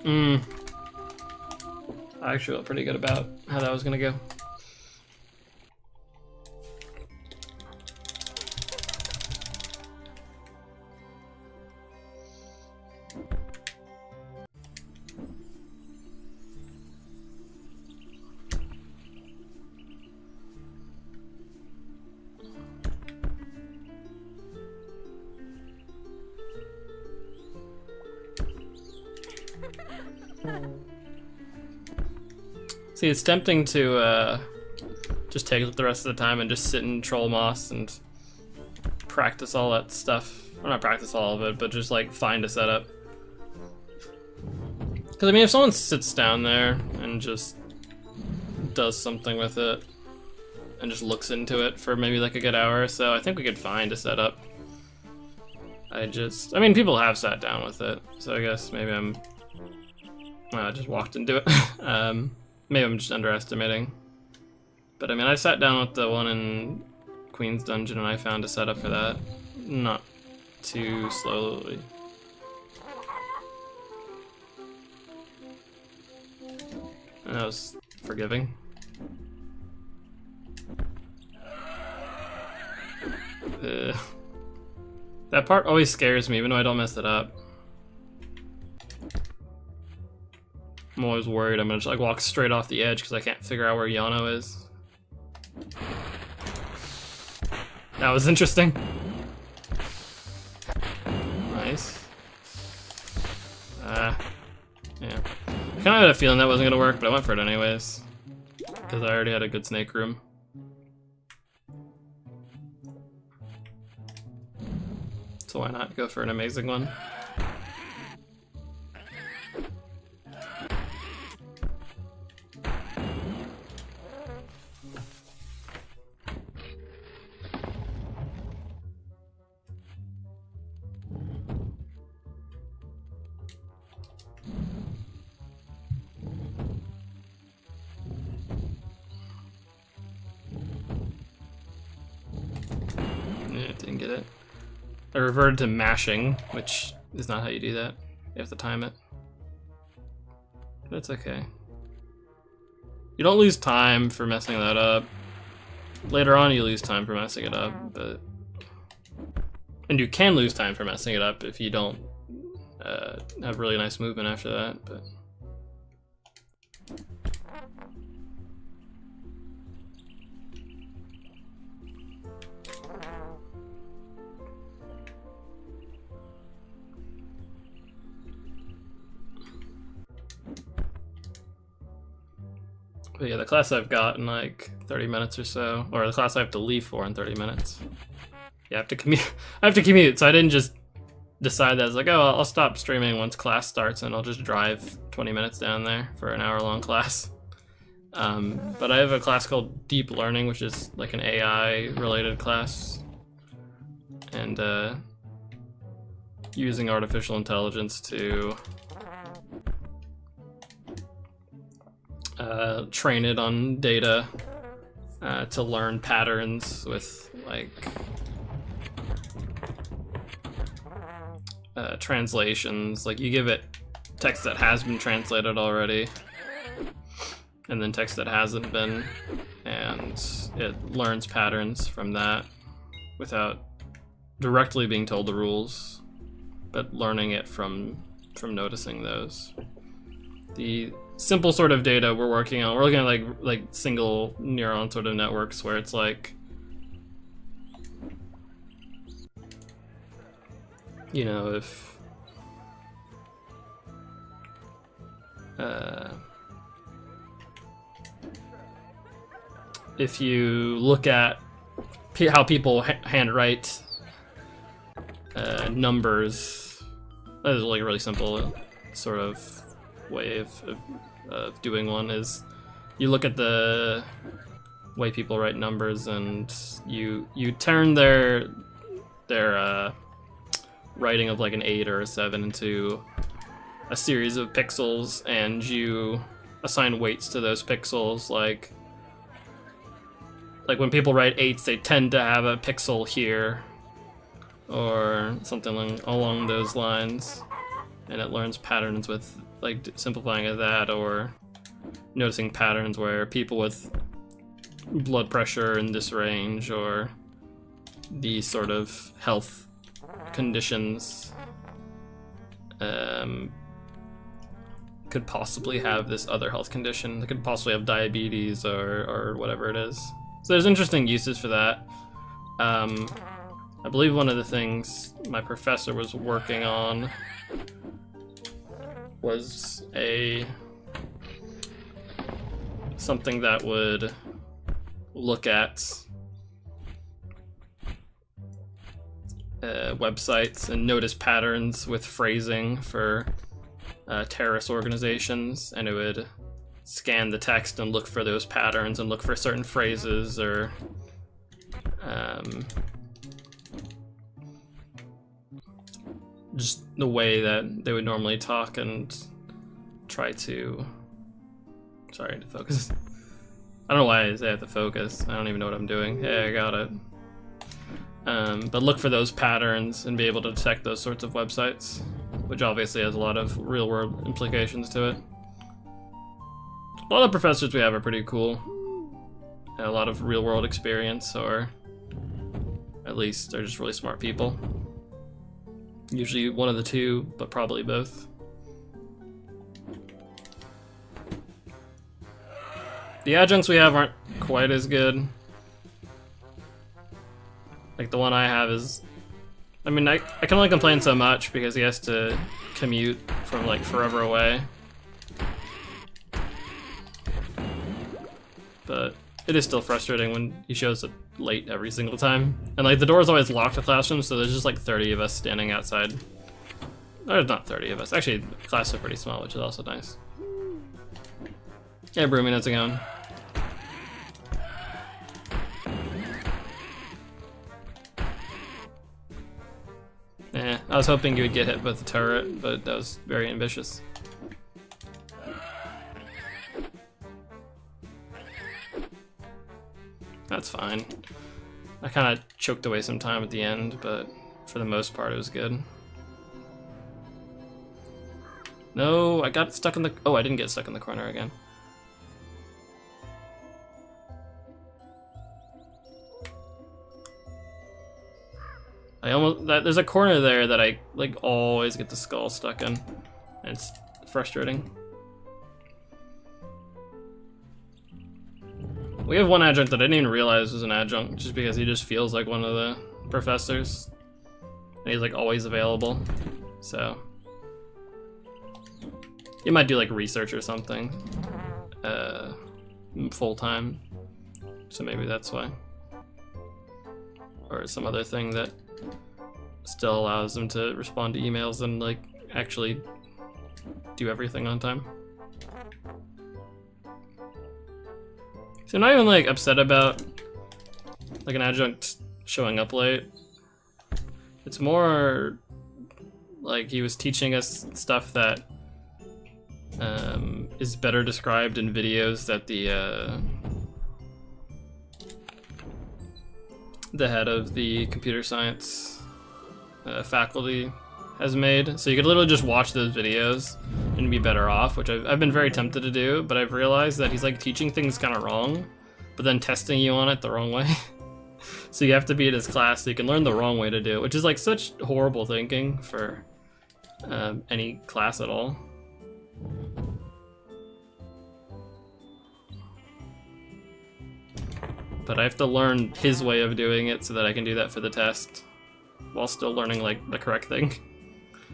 I actually feel pretty good about how that was gonna go. See, it's tempting to just take up the rest of the time and just sit and troll moss and practice all that stuff. Well, not practice all of it, but just like find a setup. Because I mean, if someone sits down there and just does something with it and just looks into it for maybe like a good hour or so, I think we could find a setup. I mean, people have sat down with it, so I guess maybe I just walked into it. Maybe I'm just underestimating. But I mean, I sat down with the one in Queen's Dungeon and I found a setup for that. Not too slowly. And that was forgiving. That part always scares me, even though I don't mess it up. I'm always worried I'm gonna just like walk straight off the edge because I can't figure out where Yono is. That was interesting. Nice. Yeah. I kinda had a feeling that wasn't gonna work, but I went for it anyways. Because I already had a good snake room. So why not go for an amazing one? Yeah, didn't get it. I reverted to mashing, which is not how you do that. You have to time it. That's okay. You don't lose time for messing that up. Later on you lose time for messing it up, but... And you can lose time for messing it up if you don't have really nice movement after that, but... But yeah, the class I've got in like 30 minutes or so, or the class I have to leave for in 30 minutes. Yeah, I have to commute. I have to commute, so I didn't just decide that. I was like, oh, I'll stop streaming once class starts, and I'll just drive 20 minutes down there for an hour-long class. But I have a class called Deep Learning, which is like an AI-related class, and using artificial intelligence to train it on data to learn patterns with like translations. Like you give it text that has been translated already and then text that hasn't been, and it learns patterns from that without directly being told the rules, but learning it from noticing those. The simple sort of data we're working on, we're looking at like single neuron sort of networks where it's like, you know, if you look at how people handwrite numbers, that is like a really simple sort of way of doing one, is you look at the way people write numbers and you turn their writing of like an 8 or a 7 into a series of pixels, and you assign weights to those pixels. Like when people write 8s, they tend to have a pixel here or something along those lines. and it learns patterns with like simplifying of that, or noticing patterns where people with blood pressure in this range or these sort of health conditions could possibly have this other health condition. They could possibly have diabetes or whatever it is. So there's interesting uses for that. I believe one of the things my professor was working on was something that would look at websites and notice patterns with phrasing for terrorist organizations, and it would scan the text and look for those patterns and look for certain phrases or just the way that they would normally talk and try to... Sorry, to focus. I don't know why I say I have to focus. I don't even know what I'm doing. Hey, I got it. But look for those patterns and be able to detect those sorts of websites, which obviously has a lot of real-world implications to it. A lot of professors we have are pretty cool. And a lot of real-world experience, or at least they're just really smart people. Usually one of the two, but probably both. The adjuncts we have aren't quite as good. Like the one I have is... I mean, I can only complain so much because he has to commute from like forever away. But it is still frustrating when he shows up late every single time. And like the door is always locked to classrooms, so there's just like 30 of us standing outside. There's not 30 of us. Actually, the class is pretty small, which is also nice. Yeah, Broomy, how's it going? I was hoping you would get hit with the turret, but that was very ambitious. That's fine. I kind of choked away some time at the end, but for the most part it was good. No, I got stuck in the... Oh, I didn't get stuck in the corner again. There's a corner there that I like always get the skull stuck in, and it's frustrating. We have one adjunct that I didn't even realize was an adjunct, just because he just feels like one of the professors, and he's like always available. So he might do like research or something, full time. So maybe that's why, or some other thing that still allows them to respond to emails and like actually do everything on time. So I'm not even like upset about like an adjunct showing up late. It's more like he was teaching us stuff that is better described in videos that the head of the computer science faculty has made. So you could literally just watch those videos and be better off, which I've been very tempted to do, but I've realized that he's like teaching things kind of wrong, but then testing you on it the wrong way. So you have to be at his class so you can learn the wrong way to do it, which is like such horrible thinking for any class at all. But I have to learn his way of doing it so that I can do that for the test, while still learning like the correct thing.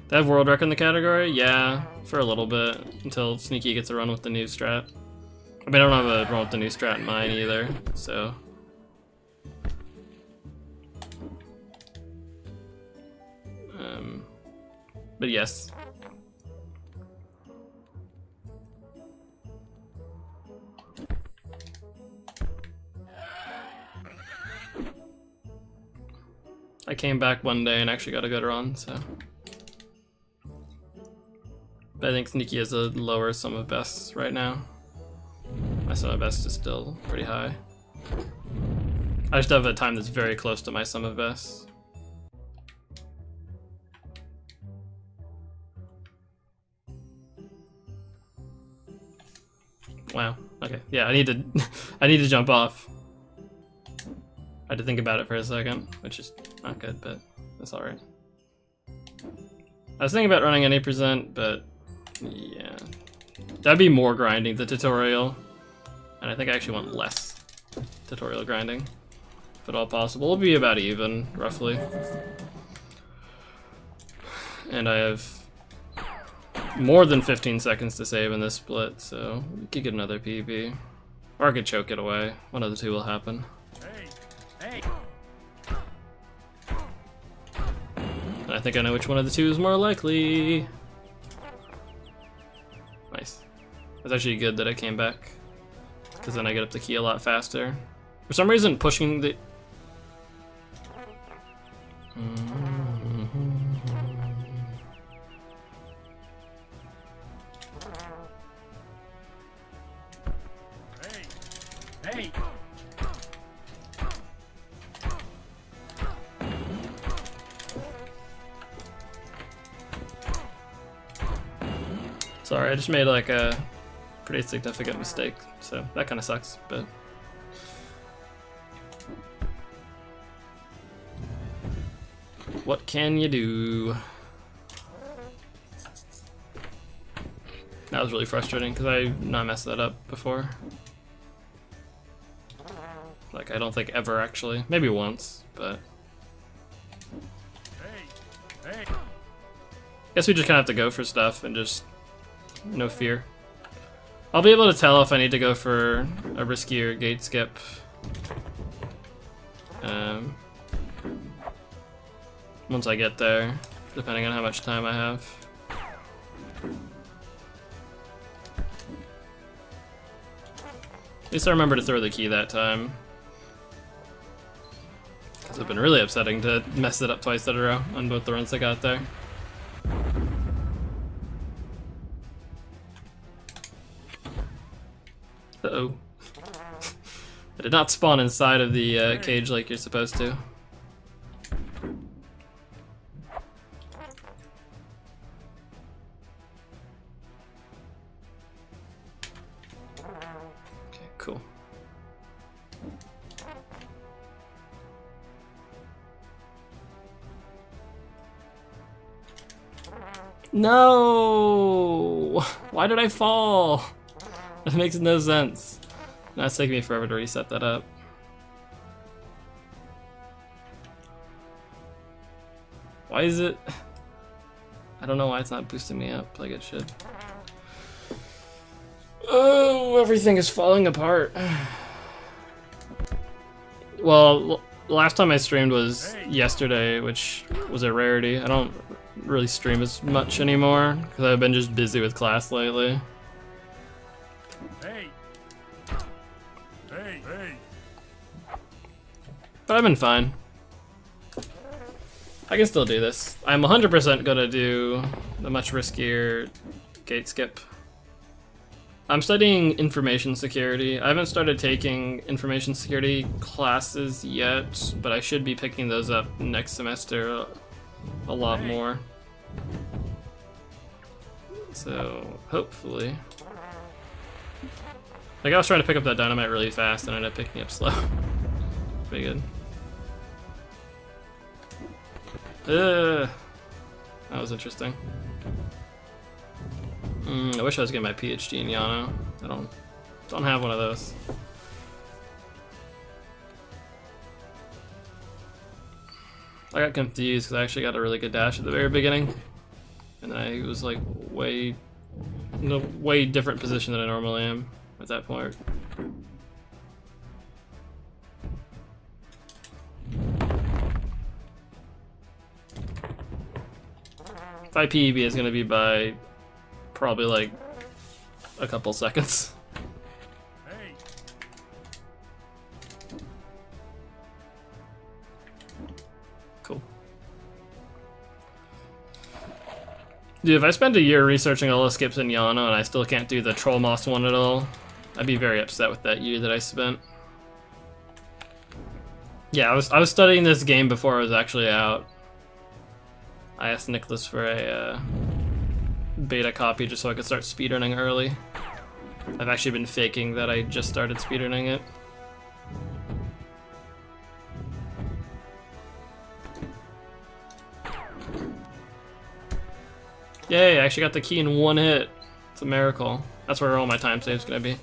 They have world rec in the category? Yeah, for a little bit, until Sneaky gets a run with the new strat. I mean, I don't have a run with the new strat in mine either, so... but yes. I came back one day and actually got a good run, so... But I think Sneaky has a lower sum of bests right now. My sum of best is still pretty high. I just have a time that's very close to my sum of bests. Wow. Okay. Yeah, I need to I need to jump off. I had to think about it for a second, which is not good, but that's alright. I was thinking about running any %, but yeah. That'd be more grinding the tutorial. And I think I actually want less tutorial grinding. If at all possible. It'll be about even, roughly. And I have more than 15 seconds to save in this split, so we could get another PB. Or I could choke it away. One of the two will happen. Hey. And I think I know which one of the two is more likely. Nice. It's actually good that I came back, because then I get up the key a lot faster. For some reason, pushing the... Hey! Sorry, I just made like a pretty significant mistake, so that kind of sucks, but... What can you do? That was really frustrating because I not messed that up before. Like, I don't think ever actually. Maybe once, but... Hey! Guess we just kind of have to go for stuff and just... no fear. I'll be able to tell if I need to go for a riskier gate skip. Once I get there, depending on how much time I have. At least I remember to throw the key that time. Because it's been really upsetting to mess it up twice in a row on both the runs I got there. Uh-oh. I did not spawn inside of the cage like you're supposed to. Okay, cool. No! Why did I fall? That makes no sense. Now it's taking me forever to reset that up. Why is it? I don't know why it's not boosting me up like it should. Oh, everything is falling apart. Well, the last time I streamed was yesterday, which was a rarity. I don't really stream as much anymore because I've been just busy with class lately. Hey! But I've been fine. I can still do this. I'm 100% gonna do the much riskier gate skip. I'm studying information security. I haven't started taking information security classes yet, but I should be picking those up next semester a lot more. So, hopefully. Like, I was trying to pick up that dynamite really fast and ended up picking up slow. Pretty good. That was interesting. I wish I was getting my PhD in Yono. I don't have one of those. I got confused because I actually got a really good dash at the very beginning, and then I was like way different position than I normally am at that point. If I PEB is gonna be by probably like a couple seconds. Hey! Cool. Dude, if I spend a year researching all the skips in Yono and I still can't do the Troll Moss one at all, I'd be very upset with that year that I spent. Yeah, I was studying this game before it was actually out. I asked Nicholas for a beta copy just so I could start speedrunning early. I've actually been faking that I just started speedrunning it. Yay, I actually got the key in one hit. It's a miracle. That's where all my time save's gonna be.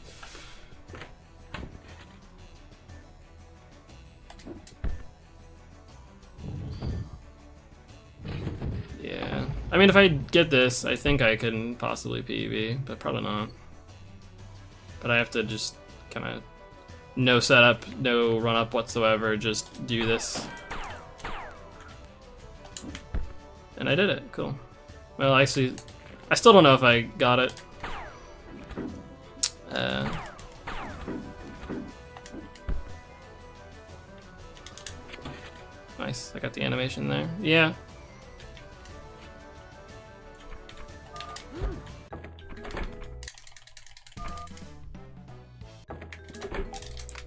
Yeah. I mean, if I get this, I think I can possibly PB, but probably not. But I have to just kind of no setup, no run up whatsoever, just do this. And I did it, cool. Well, actually, I still don't know if I got it. Nice, I got the animation there. Yeah.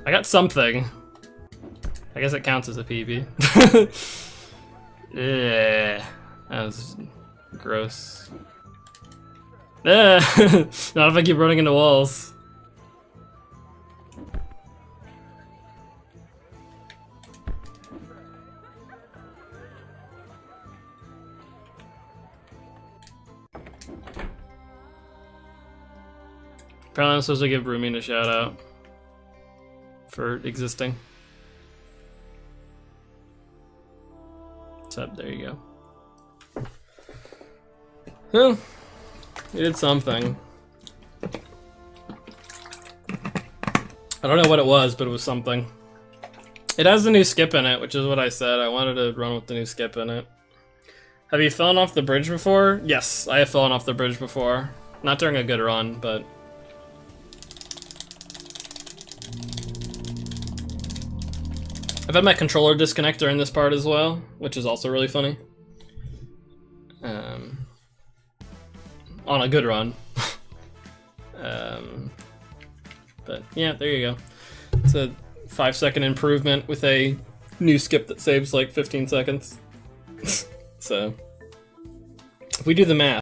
I got something. I guess it counts as a PB. Yeah, that was gross. Not if I keep running into walls. Apparently I'm supposed to give Rumin a shout out for existing. What's up? There you go. Well, we did something. I don't know what it was, but it was something. It has the new skip in it, which is what I said. I wanted to run with the new skip in it. Have you fallen off the bridge before? Yes, I have fallen off the bridge before. Not during a good run, but... I've had my controller disconnect during this part as well, which is also really funny. On a good run. But yeah, there you go. It's a 5-second improvement with a new skip that saves like 15 seconds. So, if we do the math,